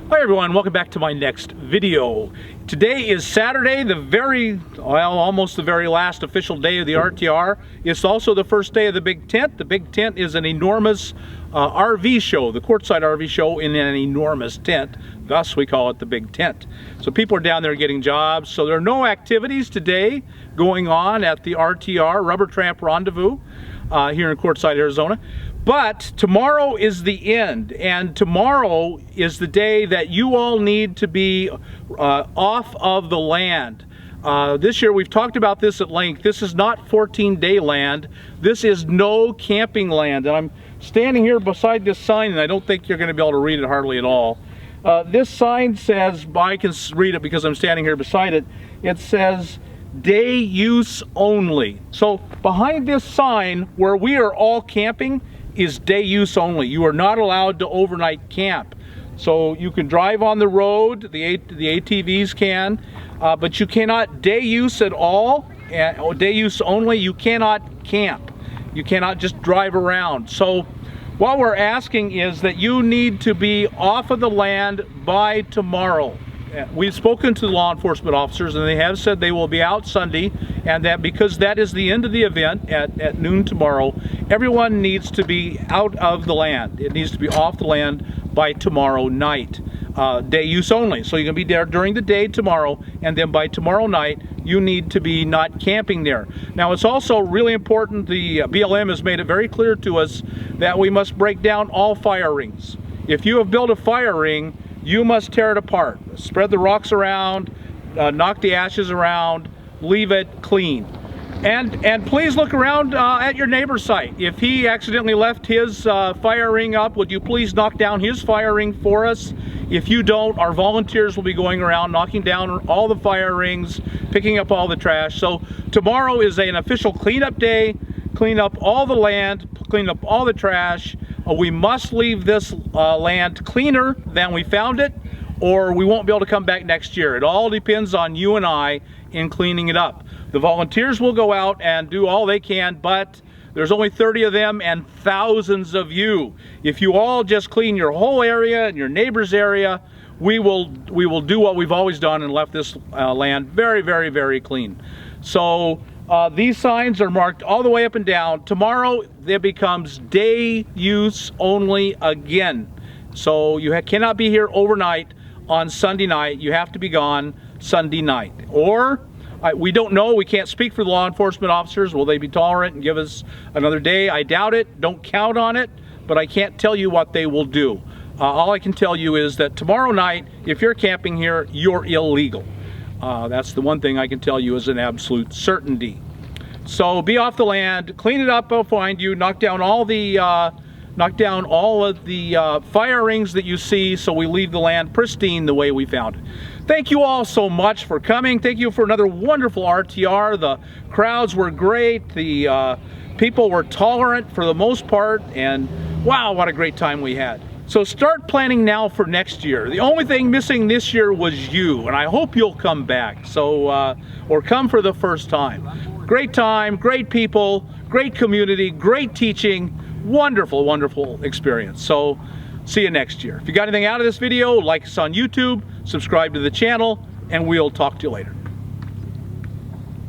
Hi everyone, welcome back to my next video. Today is Saturday, almost the very last official day of the RTR. It's also the first day of the Big Tent. The Big Tent is an enormous RV show, the courtside RV show in an enormous tent. Thus we call it the Big Tent. So people are down there getting jobs. So there are no activities today going on at the RTR, Rubber Tramp Rendezvous, here in Quartzsite, Arizona. But tomorrow is the end, and tomorrow is the day that you all need to be off of the land. This year, we've talked about this at length. This is not 14-day land. This is no camping land. And I'm standing here beside this sign, and I don't think you're going to be able to read it hardly at all. This sign says, I can read it because I'm standing here beside it. It says, day use only. So behind this sign, where we are all camping, is day use only. You are not allowed to overnight camp. So you can drive on the road, the ATVs can, but you cannot day use at all, day use only. You cannot camp. You cannot just drive around. So what we're asking is that you need to be off of the land by tomorrow. We've spoken to the law enforcement officers, and they have said they will be out Sunday, and that because that is the end of the event at noon tomorrow, everyone needs to be out of the land. It needs to be off the land by tomorrow night. Day use only. So you can be there during the day tomorrow, and then by tomorrow night you need to be not camping there. Now it's also really important, the BLM has made it very clear to us that we must break down all fire rings. If you have built a fire ring, you must tear it apart. Spread the rocks around, knock the ashes around, leave it clean. And please look around at your neighbor's site. If he accidentally left his fire ring up, would you please knock down his fire ring for us? If you don't, our volunteers will be going around knocking down all the fire rings, picking up all the trash. So tomorrow is an official cleanup day. Clean up all the land, clean up all the trash. We must leave this land cleaner than we found it, or we won't be able to come back next year. It all depends on you and I in cleaning it up. The volunteers will go out and do all they can, but there's only 30 of them and thousands of you. If you all just clean your whole area and your neighbor's area, we will do what we've always done and left this land very, very, very clean. So these signs are marked all the way up and down. Tomorrow it becomes day use only again. So you cannot be here overnight on Sunday night. You have to be gone Sunday night. Or we don't know, we can't speak for the law enforcement officers. Will they be tolerant and give us another day? I doubt it. Don't count on it, but I can't tell you what they will do. All I can tell you is that tomorrow night, if you're camping here, you're illegal. That's the one thing I can tell you is an absolute certainty. So be off the land, clean it up behind you, knock down all of the fire rings that you see, so we leave the land pristine the way we found it. Thank you all so much for coming. Thank you for another wonderful RTR. The crowds were great. The people were tolerant for the most part, and wow, what a great time we had. So start planning now for next year. The only thing missing this year was you, and I hope you'll come back. So, or come for the first time. Great time, great people, great community, great teaching, wonderful, wonderful experience. So see you next year. If you got anything out of this video, like us on YouTube, subscribe to the channel, and we'll talk to you later.